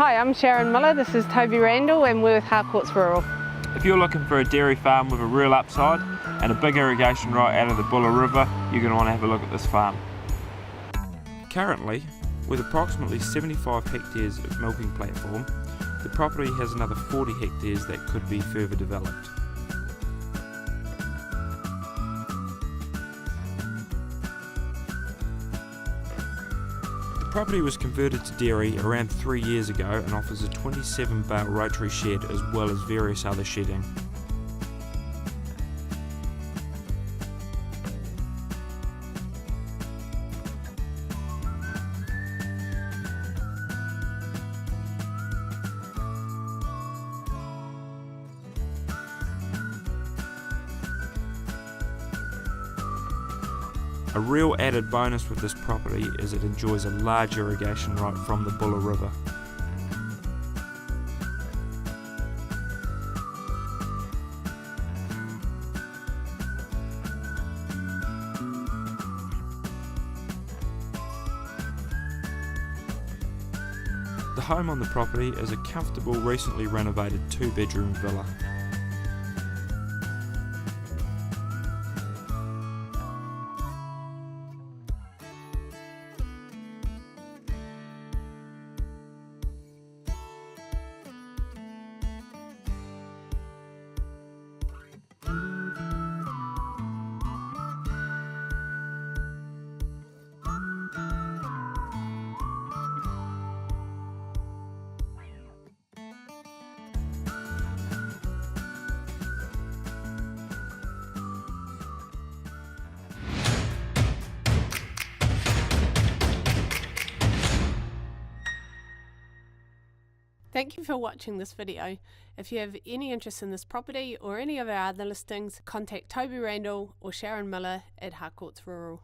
Hi, I'm Sharon Miller, this is Toby Randall and we're with Harcourts Rural. If you're looking for a dairy farm with a real upside and a big irrigation right out of the Bale River, you're going to want to have a look at this farm. Currently, with approximately 75 hectares of milking platform, the property has another 40 hectares that could be further developed. The property was converted to dairy around 3 years ago and offers a 27 Bale Rotary shed as well as various other shedding. A real added bonus with this property is it enjoys a large irrigation right from the Bale River. The home on the property is a comfortable, recently renovated 2-bedroom villa. Thank you for watching this video. If you have any interest in this property or any of our other listings, contact Toby Randall or Sharon Miller at Harcourts Rural.